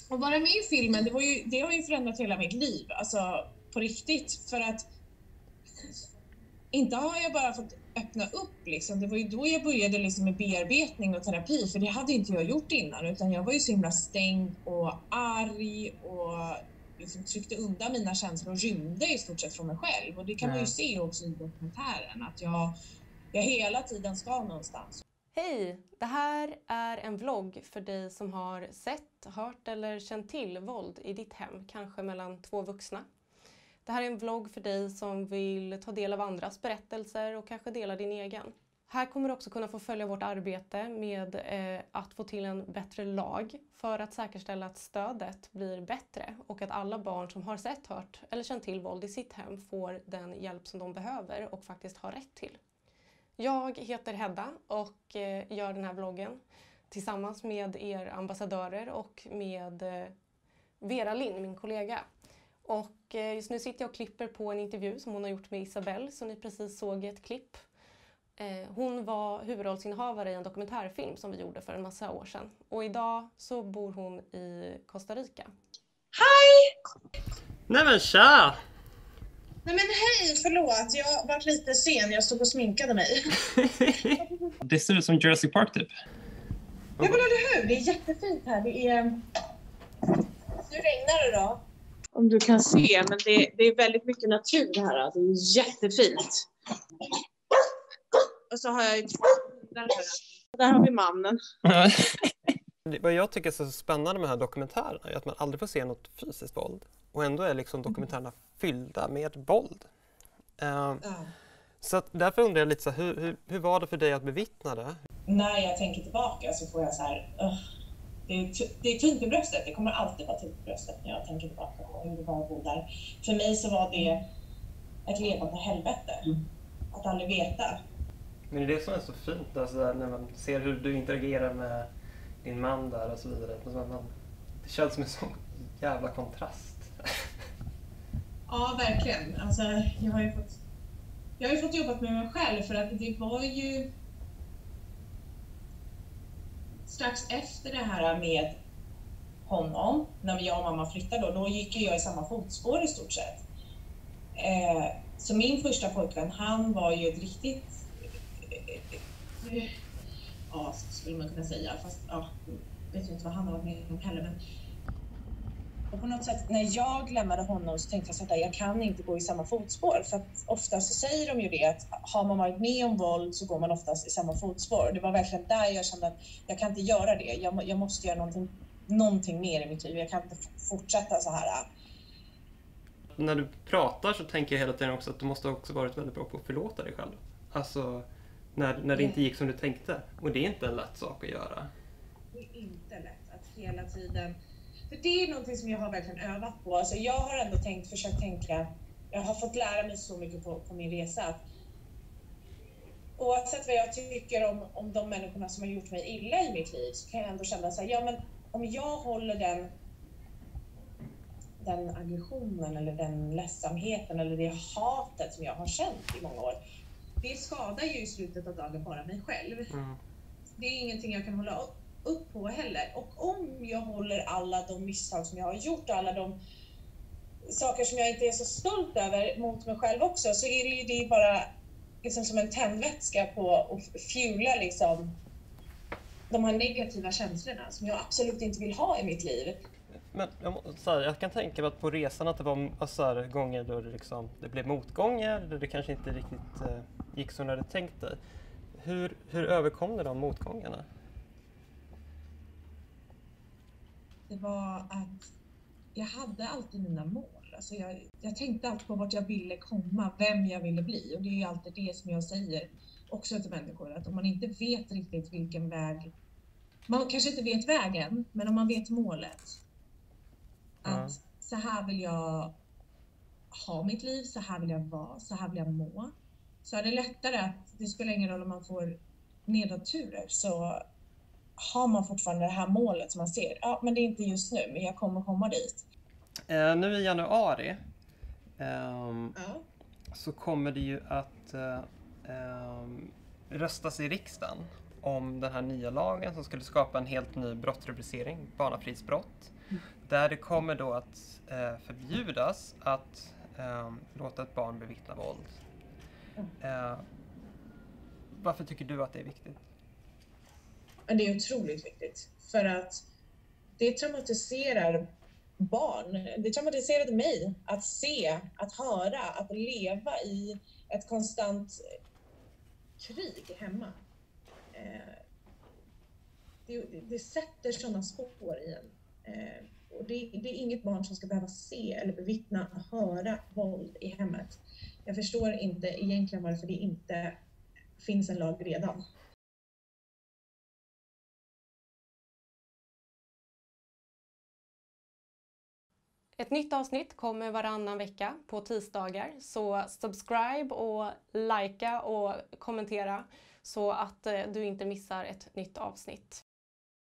Och vara med i filmen, det har ju förändrat hela mitt liv. Alltså på riktigt. För att inte har jag bara fått öppna upp liksom. Det var ju då jag började liksom med bearbetning och terapi. För det hade inte jag gjort innan. Utan jag var ju så himla stängd och arg och liksom tryckte undan mina känslor och rymde i stort sett från mig själv. Och det kan man ju se också i dokumentären. Att jag hela tiden ska någonstans. Hej! Det här är en vlogg för dig som har sett, hört eller känt till våld i ditt hem, kanske mellan två vuxna. Det här är en vlogg för dig som vill ta del av andras berättelser och kanske dela din egen. Här kommer du också kunna få följa vårt arbete med att få till en bättre lag för att säkerställa att stödet blir bättre och att alla barn som har sett, hört eller känt till våld i sitt hem får den hjälp som de behöver och faktiskt har rätt till. Jag heter Hedda och gör den här vloggen tillsammans med er ambassadörer och med Vera Lind, min kollega. Och just nu sitter jag och klipper på en intervju som hon har gjort med Isabelle, så ni precis såg ett klipp. Hon var huvudrollsinnehavare i en dokumentärfilm som vi gjorde för en massa år sedan. Och idag så bor hon i Costa Rica. Hej! Nej men tja! Nej men hej, förlåt. Jag var lite sen. Jag stod och sminkade mig. Det ser ut som Jurassic Park typ. Ja men eller hur? Det är jättefint här. Nu regnar det då. Om du kan se, men det är väldigt mycket natur här. Det är jättefint. Och så har jag ju där har vi mannen. Vad jag tycker är så spännande med den här dokumentären är att man aldrig får se något fysiskt våld. Och ändå är liksom dokumentärerna fyllda med våld. Så att därför undrar jag lite så här, hur var det för dig att bevittna det? När jag tänker tillbaka så får jag så här, det är tunt i bröstet. Det kommer alltid vara tunt i bröstet när jag tänker tillbaka på hur det var att bo där. För mig så var det ett levande helvete. Att aldrig veta. Men det är det som är så fint alltså, när man ser hur du interagerar med din man där och så vidare. Det känns som en sån jävla kontrast. Ja, verkligen. Alltså, jag har ju fått jobbat med mig själv för att det var ju strax efter det här med honom, när jag och mamma flyttade då gick jag i samma fotspår i stort sett. Så min första pojkvän, han var ju ett riktigt ja, skulle man kunna säga, fast ja, vet inte vad han har med om heller, men och på något sätt när jag lämnade honom så tänkte jag så att jag kan inte gå i samma fotspår, för att ofta så säger de ju det att har man varit med om våld så går man oftast i samma fotspår. Det var verkligen där jag kände att jag kan inte göra det, jag måste göra någonting mer i mitt liv, jag kan inte fortsätta så här. När du pratar så tänker jag hela tiden också att du måste också varit väldigt bra på att förlåta dig själv. Alltså när det inte gick som du tänkte. Och det är inte en lätt sak att göra. Det är inte lätt att hela tiden. För det är någonting som jag har verkligen övat på. Alltså jag har ändå försökt tänka. Jag har fått lära mig så mycket på min resa. Att oavsett vad jag tycker om de människorna som har gjort mig illa i mitt liv, så kan jag ändå känna så här, ja men om jag håller den aggressionen eller den ledsamheten eller det hatet som jag har känt i många år, det skadar ju i slutet av dagen bara mig själv. Det är ingenting jag kan hålla upp på heller. Och om jag håller alla de misstag som jag har gjort och alla de saker som jag inte är så stolt över mot mig själv också, så är det bara liksom som en tändvätska på att fuela liksom de här negativa känslorna som jag absolut inte vill ha i mitt liv. Men jag kan tänka mig att på resan att det var så här, gånger då det blev motgångar, där det kanske inte riktigt gick som du hade tänkt dig. Hur överkom du de motgångarna? Det var att jag hade alltid mina mål. Alltså jag tänkte alltid på vart jag ville komma, vem jag ville bli. Och det är ju alltid det som jag säger också till människor. Att om man inte vet riktigt vilken väg, man kanske inte vet vägen, men om man vet målet. Att så här vill jag ha mitt liv, så här vill jag vara, så här vill jag må. Så är det lättare att det spelar ingen roll om man får nedåtturer, så har man fortfarande det här målet som man ser. Ja, men det är inte just nu, men jag kommer komma dit. Nu i januari så kommer det ju att röstas i riksdagen om den här nya lagen som skulle skapa en helt ny brottsrubricering, barnafridsbrott. där det kommer då att förbjudas att låta ett barn bevittna våld. Varför tycker du att det är viktigt? Det är otroligt viktigt för att det traumatiserar barn. Det traumatiserade mig att se, att höra, att leva i ett konstant krig hemma. Det sätter sådana spår i en. Och det är inget barn som ska behöva se eller bevittna och höra våld i hemmet. Jag förstår inte egentligen varför det inte finns en lag redan. Ett nytt avsnitt kommer varannan vecka på tisdagar, så subscribe och likea och kommentera så att du inte missar ett nytt avsnitt.